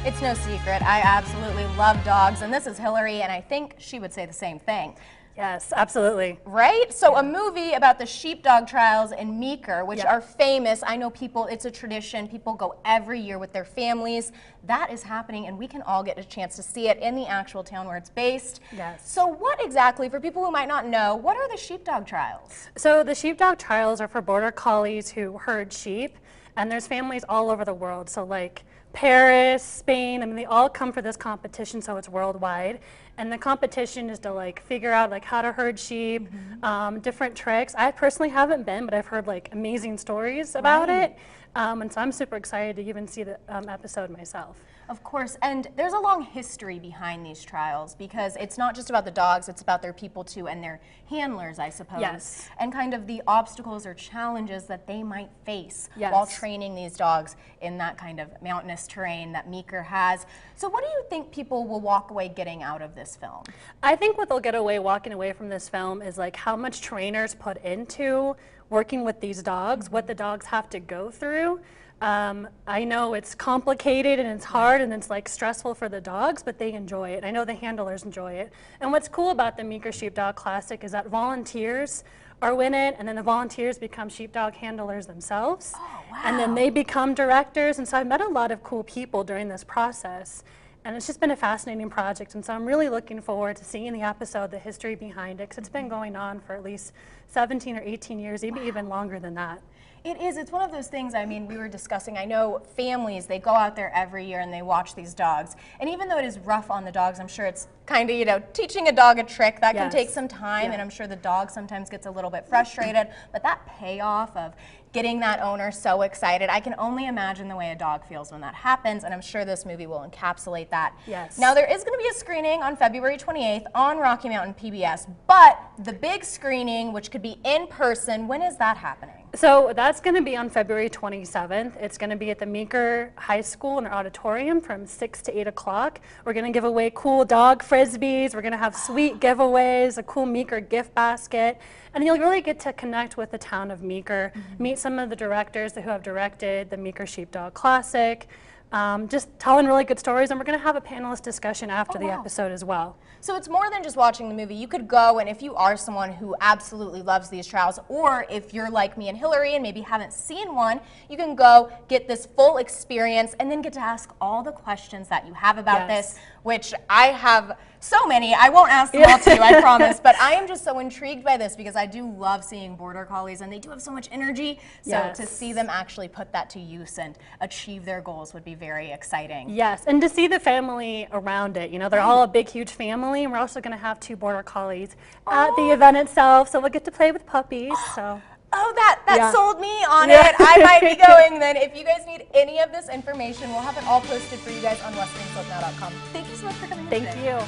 It's no secret. I absolutely love dogs, and this is Hillary, and I think she would say the same thing. Yes, absolutely. Right? So a movie about the sheepdog trials in Meeker, which are famous. I know people, it's a tradition. People go every year with their families. That is happening, and we can all get a chance to see it in the actual town where it's based. Yes. So what exactly, for people who might not know, what are the sheepdog trials? So the sheepdog trials are for border collies who herd sheep, and there's families all over the world. So like Paris, Spain, I mean, they all come for this competition, so it's worldwide. And the competition is to like figure out like how to herd sheep, different tricks. I personally haven't been, but I've heard like amazing stories about it. And so I'm super excited to even see the episode myself. Of course, and there's a long history behind these trials because it's not just about the dogs, it's about their people too and their handlers, I suppose. Yes. And kind of the obstacles or challenges that they might face Yes. while training these dogs in that kind of mountainous terrain that Meeker has. So what do you think people will walk away getting out of this film? I think what they'll get away walking away from this film is like how much trainers put into working with these dogs, what the dogs have to go through. I know it's complicated and it's hard and it's like stressful for the dogs, but they enjoy it. I know the handlers enjoy it. And what's cool about the Meeker Sheepdog Classic is that volunteers are in it, and then the volunteers become sheepdog handlers themselves. Oh, wow. And then they become directors. And so I've met a lot of cool people during this process. And it's just been a fascinating project, and so I'm really looking forward to seeing the episode, the history behind it, because it's been going on for at least 17 or 18 years, maybe even longer than that. It is. It's one of those things, I mean, we were discussing, I know families, they go out there every year and they watch these dogs. And even though it is rough on the dogs, I'm sure it's kind of, you know, teaching a dog a trick, that can take some time, and I'm sure the dog sometimes gets a little bit frustrated. But that payoff of getting that owner so excited, I can only imagine the way a dog feels when that happens, and I'm sure this movie will encapsulate that. Yes. Now, there is going to be a screening on February 28th on Rocky Mountain PBS, but the big screening, which could be in person, when is that happening? So that's going to be on February 27th. It's going to be at the Meeker High School in their auditorium from 6 to 8 o'clock. We're going to give away cool dog frisbees. We're going to have sweet giveaways, a cool Meeker gift basket. And you'll really get to connect with the town of Meeker, meet some of the directors who have directed the Meeker Sheepdog Classic, just telling really good stories. And we're going to have a panelist discussion after the episode as well. So it's more than just watching the movie. You could go, and if you are someone who absolutely loves these trials, or if you're like me and Hillary and maybe haven't seen one, you can go get this full experience and then get to ask all the questions that you have about this, which I have so many. I won't ask them all to you, I promise, but I am just so intrigued by this because I do love seeing border collies, and they do have so much energy. So to see them actually put that to use and achieve their goals would be very exciting. Yes, and to see the family around it. You know, they're all a big, huge family, and we're also going to have 2 border collies at the event itself, so we'll get to play with puppies. So. Oh, that sold me on it. I might be going then. If you guys need any of this information, we'll have it all posted for you guys on westernslopenow.com. Thank you so much for coming in today. Thank you.